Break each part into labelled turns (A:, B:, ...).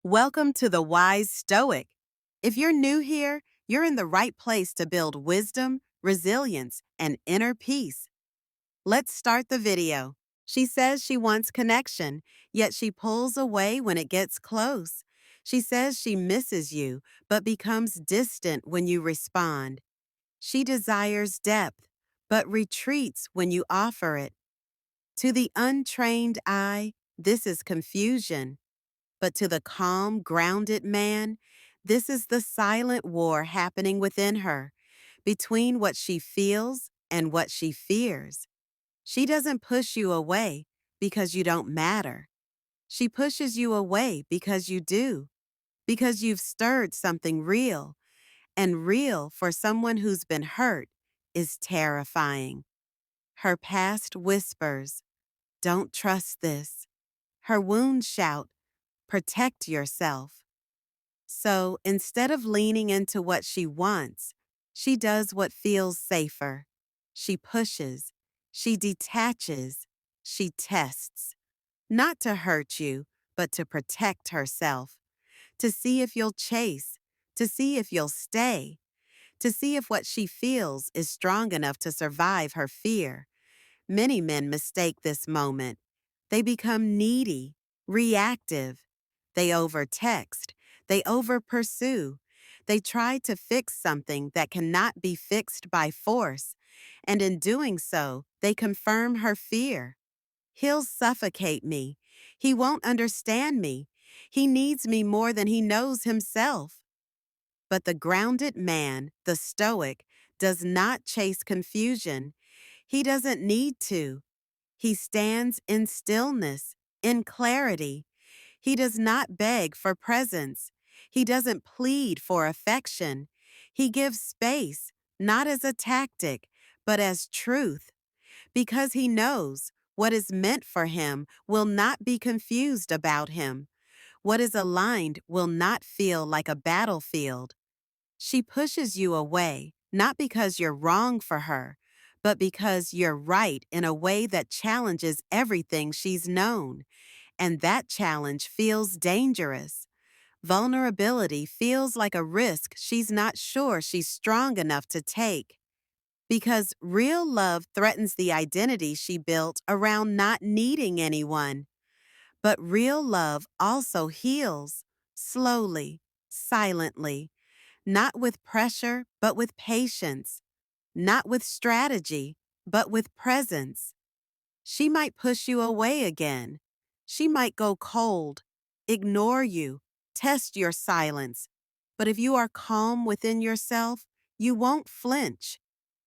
A: Welcome to the Wise Stoic. If you're new here, you're in the right place to build wisdom, resilience, and inner peace. Let's start the video. She says she wants connection, yet she pulls away when it gets close. She says she misses you, but becomes distant when you respond. She desires depth, but retreats when you offer it. To the untrained eye, this is confusion. But to the calm, grounded man, this is the silent war happening within her, between what she feels and what she fears. She doesn't push you away because you don't matter. She pushes you away because you do, because you've stirred something real, and real for someone who's been hurt is terrifying. Her past whispers, "Don't trust this." Her wounds shout, "Protect yourself." So instead of leaning into what she wants, she does what feels safer. She pushes, she detaches, she tests. Not to hurt you, but to protect herself. To see if you'll chase, to see if you'll stay, to see if what she feels is strong enough to survive her fear. Many men mistake this moment. They become needy, reactive. They overtext. They overpursue. They try to fix something that cannot be fixed by force, and in doing so, they confirm her fear. He'll suffocate me. He won't understand me. He needs me more than he knows himself. But the grounded man, the Stoic, does not chase confusion. He doesn't need to. He stands in stillness, in clarity. He does not beg for presence. He doesn't plead for affection. He gives space, not as a tactic, but as truth, because he knows what is meant for him will not be confused about him. What is aligned will not feel like a battlefield. She pushes you away, not because you're wrong for her, but because you're right in a way that challenges everything she's known. And that challenge feels dangerous. Vulnerability feels like a risk she's not sure she's strong enough to take. Because real love threatens the identity she built around not needing anyone. But real love also heals, slowly, silently, not with pressure, but with patience, not with strategy, but with presence. She might push you away again. She might go cold, ignore you, test your silence. But if you are calm within yourself, you won't flinch.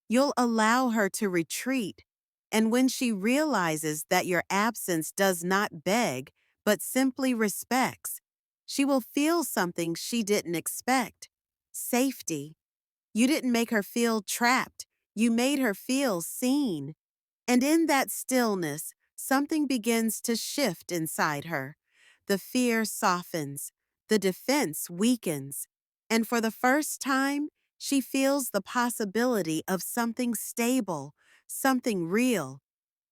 A: You'll allow her to retreat. And when she realizes that your absence does not beg, but simply respects, she will feel something she didn't expect: safety. You didn't make her feel trapped. You made her feel seen. And in that stillness, something begins to shift inside her. The fear softens, the defense weakens, and for the first time, she feels the possibility of something stable, something real.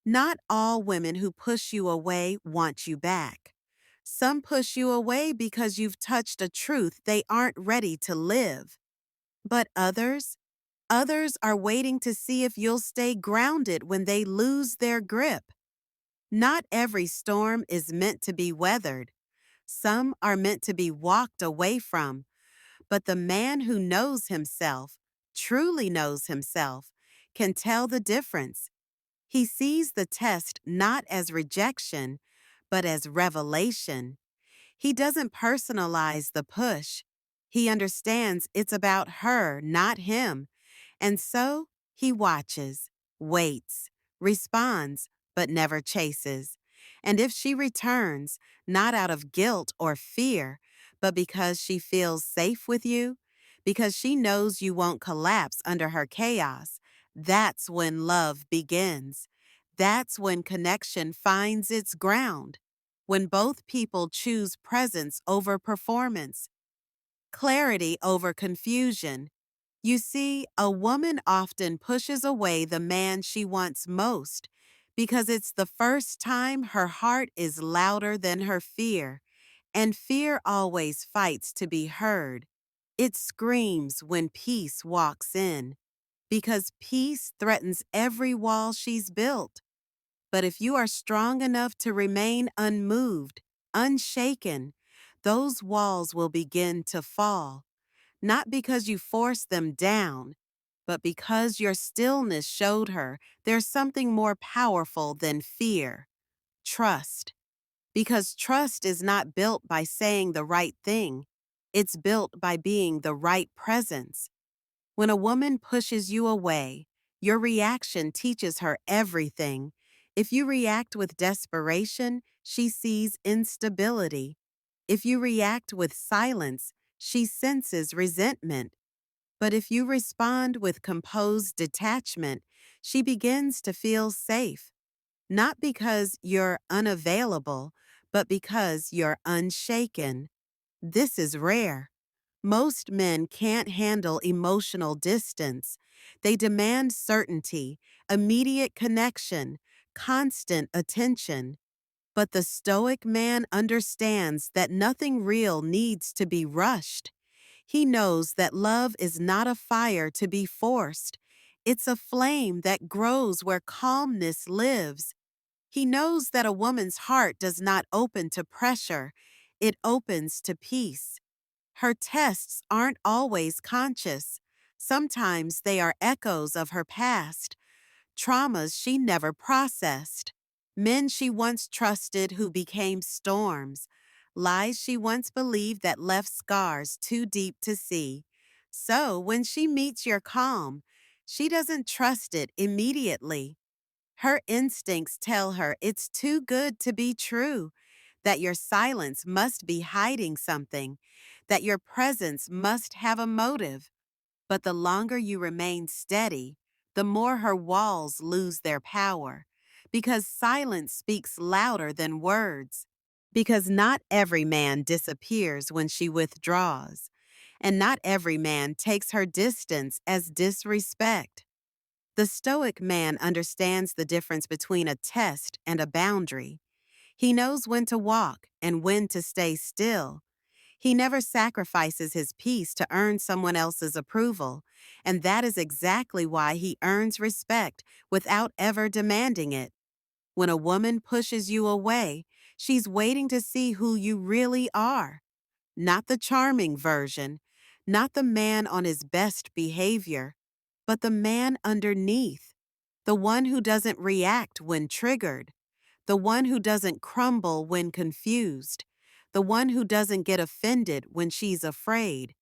A: Not all women who push you away want you back. Some push you away because you've touched a truth they aren't ready to live. But others are waiting to see if you'll stay grounded when they lose their grip. Not every storm is meant to be weathered. Some are meant to be walked away from. But the man who knows himself, truly knows himself, can tell the difference. He sees the test not as rejection, but as revelation. He doesn't personalize the push. He understands it's about her, not him. And so he watches, waits, responds, but never chases. And if she returns, not out of guilt or fear, but because she feels safe with you, because she knows you won't collapse under her chaos, that's when love begins. That's when connection finds its ground. When both people choose presence over performance, clarity over confusion. You see, a woman often pushes away the man she wants most because it's the first time her heart is louder than her fear. And fear always fights to be heard. It screams when peace walks in, because peace threatens every wall she's built. But if you are strong enough to remain unmoved, unshaken, those walls will begin to fall, not because you forced them down, but because your stillness showed her there's something more powerful than fear: trust. Because trust is not built by saying the right thing, it's built by being the right presence. When a woman pushes you away, your reaction teaches her everything. If you react with desperation, she sees instability. If you react with silence, she senses resentment. But if you respond with composed detachment, she begins to feel safe. Not because you're unavailable, but because you're unshaken. This is rare. Most men can't handle emotional distance. They demand certainty, immediate connection, constant attention. But the Stoic man understands that nothing real needs to be rushed. He knows that love is not a fire to be forced. It's a flame that grows where calmness lives. He knows that a woman's heart does not open to pressure, it opens to peace. Her tests aren't always conscious. Sometimes they are echoes of her past, traumas she never processed, men she once trusted who became storms, lies she once believed that left scars too deep to see. So when she meets your calm, she doesn't trust it immediately. Her instincts tell her it's too good to be true, that your silence must be hiding something, that your presence must have a motive. But the longer you remain steady, the more her walls lose their power, because silence speaks louder than words. Because not every man disappears when she withdraws, and not every man takes her distance as disrespect. The Stoic man understands the difference between a test and a boundary. He knows when to walk and when to stay still. He never sacrifices his peace to earn someone else's approval, and that is exactly why he earns respect without ever demanding it. When a woman pushes you away, she's waiting to see who you really are. Not the charming version, not the man on his best behavior, but the man underneath, the one who doesn't react when triggered, the one who doesn't crumble when confused, the one who doesn't get offended when she's afraid.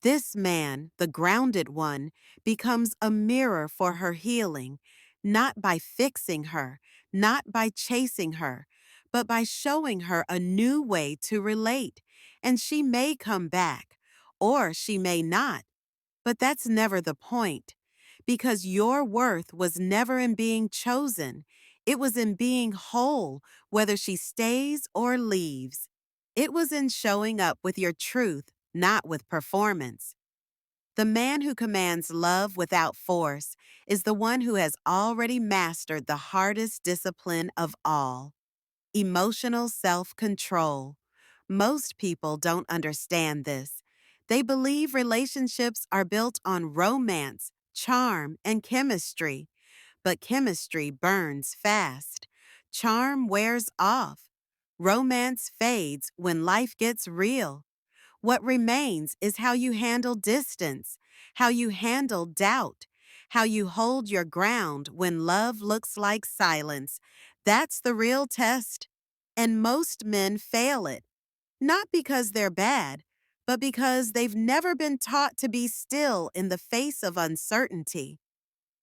A: This man, the grounded one, becomes a mirror for her healing, not by fixing her, not by chasing her, but by showing her a new way to relate. And she may come back, or she may not, but that's never the point, because your worth was never in being chosen. It was in being whole, whether she stays or leaves. It was in showing up with your truth, not with performance. The man who commands love without force is the one who has already mastered the hardest discipline of all: emotional self-control. Most people don't understand this. They believe relationships are built on romance, charm, and chemistry. But chemistry burns fast. Charm wears off. Romance fades when life gets real. What remains is how you handle distance, how you handle doubt, how you hold your ground when love looks like silence. That's the real test. And most men fail it, not because they're bad, but because they've never been taught to be still in the face of uncertainty.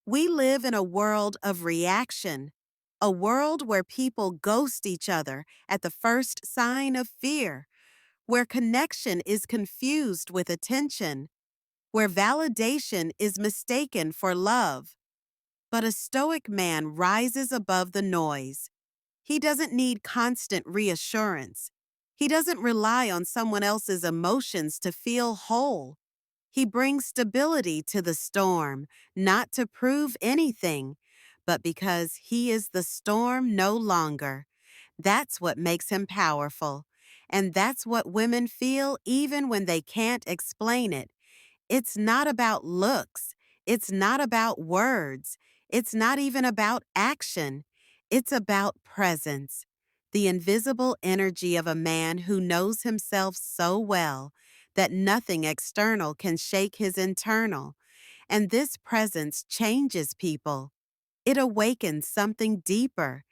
A: We live in a world of reaction, a world where people ghost each other at the first sign of fear, where connection is confused with attention, where validation is mistaken for love. But a Stoic man rises above the noise. He doesn't need constant reassurance. He doesn't rely on someone else's emotions to feel whole. He brings stability to the storm, not to prove anything, but because he is the storm no longer. That's what makes him powerful. And that's what women feel even when they can't explain it. It's not about looks. It's not about words. It's not even about action. It's about presence. The invisible energy of a man who knows himself so well that nothing external can shake his internal. And this presence changes people. It awakens something deeper.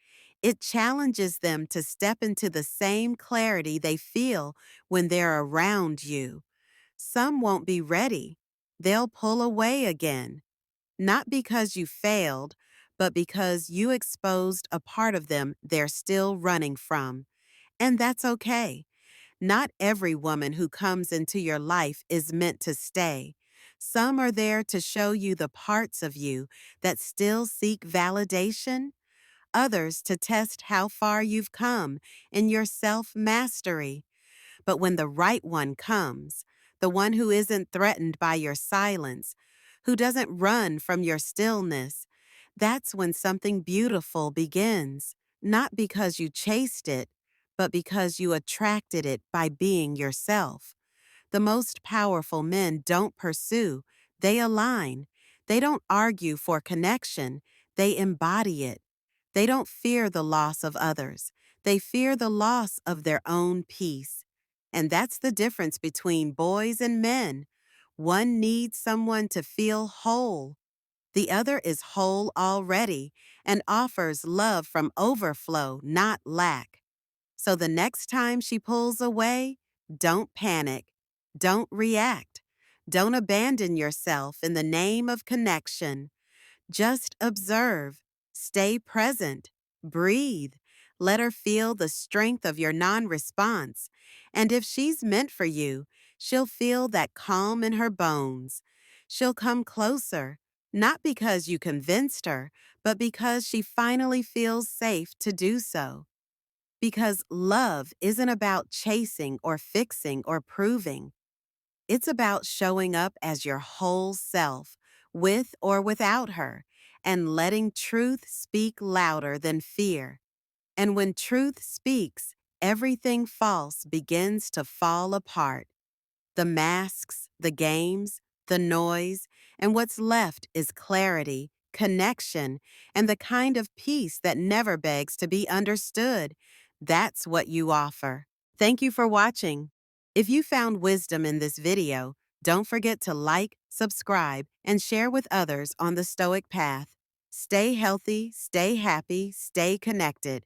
A: It challenges them to step into the same clarity they feel when they're around you. Some won't be ready. They'll pull away again, not because you failed, but because you exposed a part of them they're still running from. And that's okay. Not every woman who comes into your life is meant to stay. Some are there to show you the parts of you that still seek validation, others to test how far you've come in your self-mastery. But when the right one comes, the one who isn't threatened by your silence, who doesn't run from your stillness, that's when something beautiful begins, not because you chased it, but because you attracted it by being yourself. The most powerful men don't pursue, they align. They don't argue for connection, they embody it. They don't fear the loss of others, they fear the loss of their own peace. And that's the difference between boys and men. One needs someone to feel whole. The other is whole already and offers love from overflow, not lack. So the next time she pulls away, don't panic. Don't react. Don't abandon yourself in the name of connection. Just observe. Stay present. Breathe. Let her feel the strength of your non-response. And if she's meant for you, she'll feel that calm in her bones. She'll come closer, not because you convinced her, but because she finally feels safe to do so. Because love isn't about chasing or fixing or proving. It's about showing up as your whole self, with or without her, and letting truth speak louder than fear. And when truth speaks, everything false begins to fall apart. The masks, the games, the noise, and what's left is clarity, connection, and the kind of peace that never begs to be understood. That's what you offer. Thank you for watching. If you found wisdom in this video, don't forget to like, subscribe, and share with others on the Stoic path. Stay healthy, stay happy, stay connected.